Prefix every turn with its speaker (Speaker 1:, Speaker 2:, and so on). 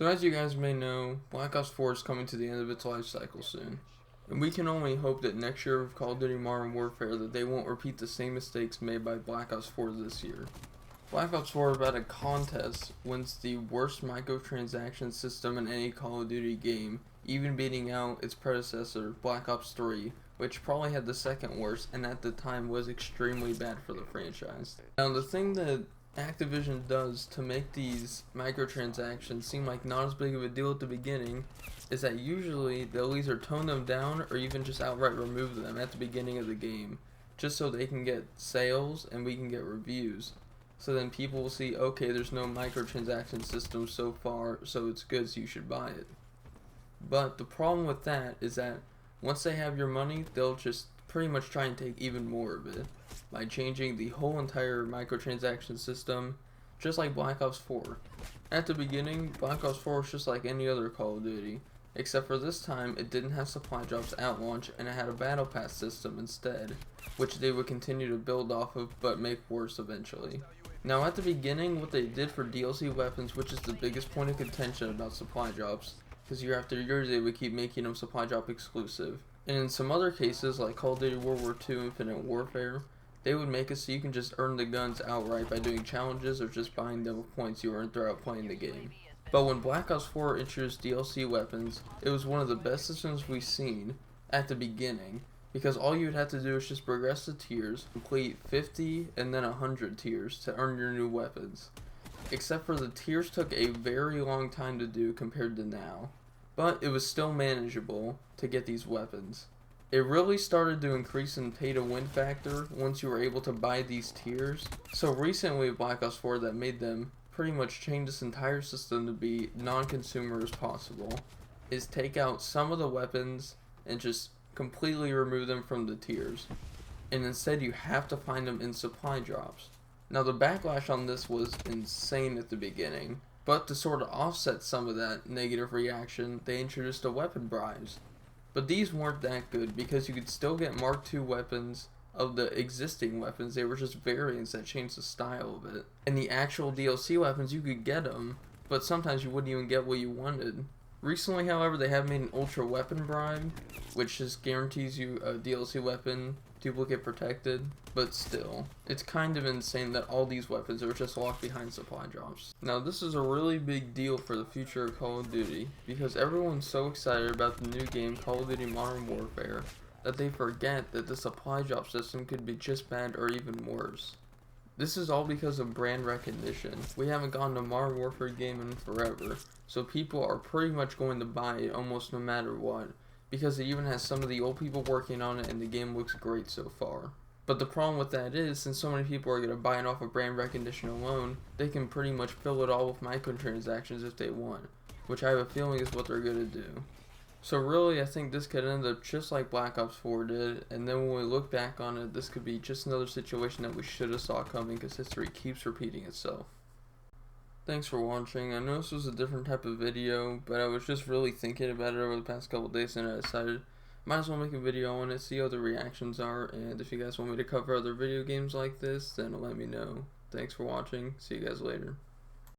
Speaker 1: So as you guys may know, Black Ops 4 is coming to the end of its life cycle soon. And we can only hope that next year with Call of Duty Modern Warfare that they won't repeat the same mistakes made by Black Ops 4 this year. Black Ops 4 about a contest wins the worst microtransaction system in any Call of Duty game, even beating out its predecessor, Black Ops 3, which probably had the second worst and at the time was extremely bad for the franchise. Now the thing that Activision does to make these microtransactions seem like not as big of a deal at the beginning is that usually they'll either tone them down or even just outright remove them at the beginning of the game, just so they can get sales and we can get reviews. So then people will see, okay, there's no microtransaction system so far, so it's good, so you should buy it. But the problem with that is that once they have your money, they'll just pretty much try and take even more of it by changing the whole entire microtransaction system, just like Black Ops 4. At the beginning, Black Ops 4 was just like any other Call of Duty, except for this time it didn't have supply drops at launch and it had a battle pass system instead, which they would continue to build off of but make worse eventually. Now at the beginning, what they did for DLC weapons, which is the biggest point of contention about supply drops, because year after year they would keep making them supply drop exclusive. And in some other cases, like Call of Duty World War II Infinite Warfare, they would make it so you can just earn the guns outright by doing challenges or just buying them with points you earned throughout playing the game. But when Black Ops 4 introduced DLC weapons, it was one of the best systems we've seen at the beginning, because all you would have to do is just progress the tiers, complete 50 and then 100 tiers to earn your new weapons. Except for the tiers took a very long time to do compared to now, but it was still manageable to get these weapons. It really started to increase in pay to win factor once you were able to buy these tiers. So recently with Black Ops 4 that made them pretty much change this entire system to be non-consumer as possible is take out some of the weapons and just completely remove them from the tiers. And instead you have to find them in supply drops. Now the backlash on this was insane at the beginning, but to sort of offset some of that negative reaction, they introduced the weapon bribes. But these weren't that good because you could still get Mark II weapons of the existing weapons. They were just variants that changed the style of it. And the actual DLC weapons, you could get them, but sometimes you wouldn't even get what you wanted. Recently, however, they have made an ultra weapon bribe, which just guarantees you a DLC weapon, duplicate protected, but still, it's kind of insane that all these weapons are just locked behind supply drops. Now this is a really big deal for the future of Call of Duty, because everyone's so excited about the new game Call of Duty Modern Warfare that they forget that the supply drop system could be just bad or even worse. This is all because of brand recognition. We haven't gotten a Modern Warfare game in forever, so people are pretty much going to buy it almost no matter what, because it even has some of the old people working on it and the game looks great so far. But the problem with that is, since so many people are going to buy it off of brand recognition alone, they can pretty much fill it all with microtransactions if they want, which I have a feeling is what they're going to do. So really, I think this could end up just like Black Ops 4 did, and then when we look back on it, this could be just another situation that we should have saw coming because history keeps repeating itself. Thanks for watching. I know this was a different type of video, but I was just really thinking about it over the past couple days and I decided might as well make a video on it, see how the reactions are, and if you guys want me to cover other video games like this, then let me know. Thanks for watching. See you guys later.